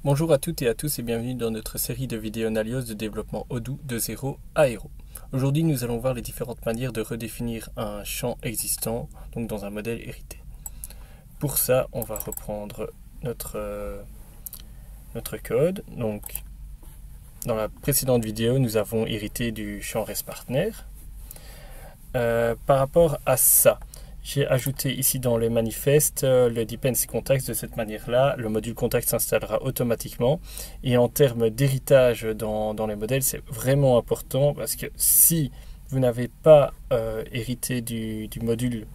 Bonjour à toutes et à tous et bienvenue dans notre série de vidéos Nalios de développement Odoo de 0 à Hero. Aujourd'hui, nous allons voir les différentes manières de redéfinir un champ existant, donc dans un modèle hérité. Pour ça, on va reprendre notre code. Donc, dans la précédente vidéo, nous avons hérité du champ RESTPartner. Par rapport à ça, j'ai ajouté ici dans le manifeste le dependency context de cette manière-là. Le module context s'installera automatiquement. Et en termes d'héritage dans les modèles, c'est vraiment important parce que si vous n'avez pas hérité du module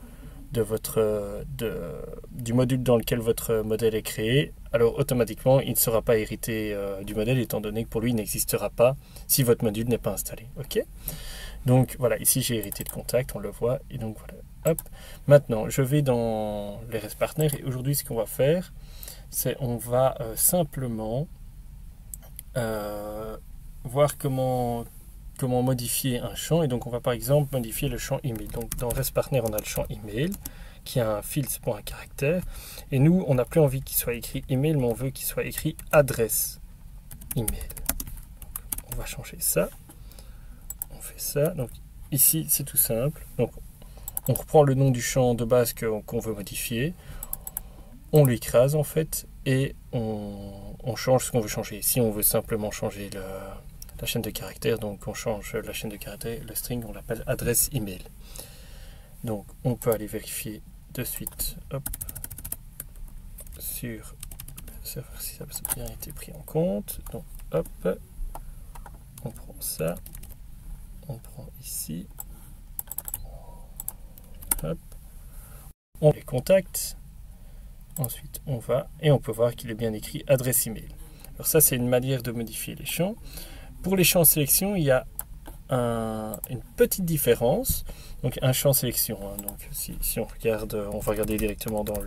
du module dans lequel votre modèle est créé, alors automatiquement il ne sera pas hérité du modèle étant donné que pour lui il n'existera pas si votre module n'est pas installé. Ok ? Donc voilà, ici j'ai hérité de contact, on le voit, et donc voilà. Hop. Maintenant, je vais dans les RESTPartner et aujourd'hui, ce qu'on va faire, c'est on va simplement voir comment modifier un champ. Et donc, on va par exemple modifier le champ email. Donc, dans RESTPartner, on a le champ email qui a un fields pour un caractère. Et nous, on n'a plus envie qu'il soit écrit email, mais on veut qu'il soit écrit adresse email. Donc, on va changer ça. On fait ça. Donc, ici, c'est tout simple. Donc, on reprend le nom du champ de base qu'on veut modifier, on l'écrase en fait et on change ce qu'on veut changer. Ici on veut simplement changer la chaîne de caractères, donc on change la chaîne de caractères, le string on l'appelle adresse email. Donc on peut aller vérifier de suite sur le serveur si ça a bien été pris en compte. Donc hop, on prend ça, on prend ici. Hop. On les contacte, ensuite on va et on peut voir qu'il est bien écrit adresse email. Alors ça c'est une manière de modifier les champs. Pour les champs sélection, il y a une petite différence. Donc un champ sélection, donc si on regarde, on va regarder directement dans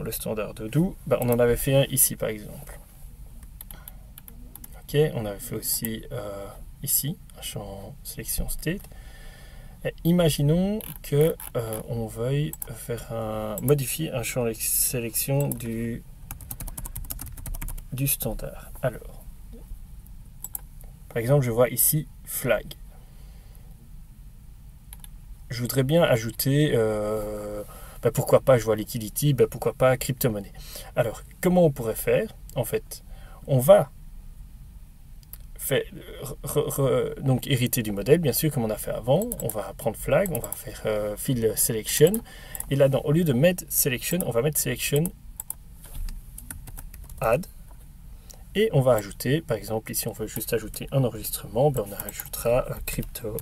le standard d'Odoo, on en avait fait un ici par exemple. Ok, on avait fait aussi ici un champ sélection state. Et imaginons que on veuille modifier un champ de sélection du standard. Alors, par exemple, je vois ici flag. Je voudrais bien ajouter, pourquoi pas, je vois liquidity, pourquoi pas crypto-monnaie. Alors, comment on pourrait faire? En fait, on va donc hériter du modèle, bien sûr, comme on a fait avant. On va prendre flag, on va faire field selection. Et là, au lieu de mettre selection, on va mettre selection add. Et on va ajouter, par exemple, ici, on veut juste ajouter un enregistrement. On ajoutera crypto.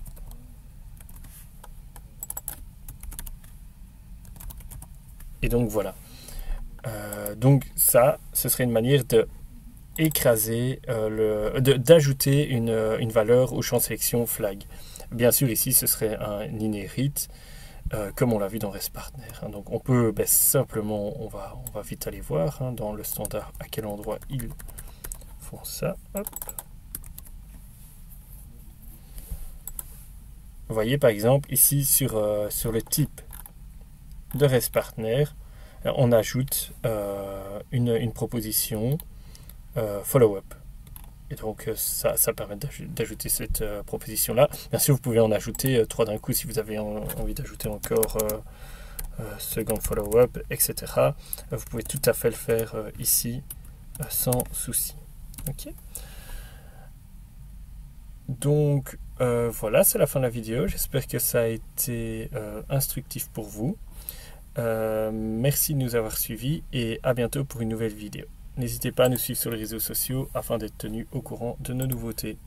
Et donc, voilà. Donc, ça, ce serait une manière de écraser, d'ajouter une valeur au champ sélection flag. Bien sûr, ici, ce serait un inherit, comme on l'a vu dans RESTPartner. Donc, on peut simplement, on va vite aller voir dans le standard à quel endroit ils font ça. Hop. Vous voyez, par exemple, ici, sur le type de RESTPartner, on ajoute une proposition follow-up. Et donc ça permet d'ajouter cette proposition-là. Bien sûr, vous pouvez en ajouter 3 d'un coup si vous avez envie d'ajouter encore second follow-up, etc. Vous pouvez tout à fait le faire ici sans souci. Ok. Donc voilà, c'est la fin de la vidéo. J'espère que ça a été instructif pour vous. Merci de nous avoir suivis et à bientôt pour une nouvelle vidéo. N'hésitez pas à nous suivre sur les réseaux sociaux afin d'être tenu au courant de nos nouveautés.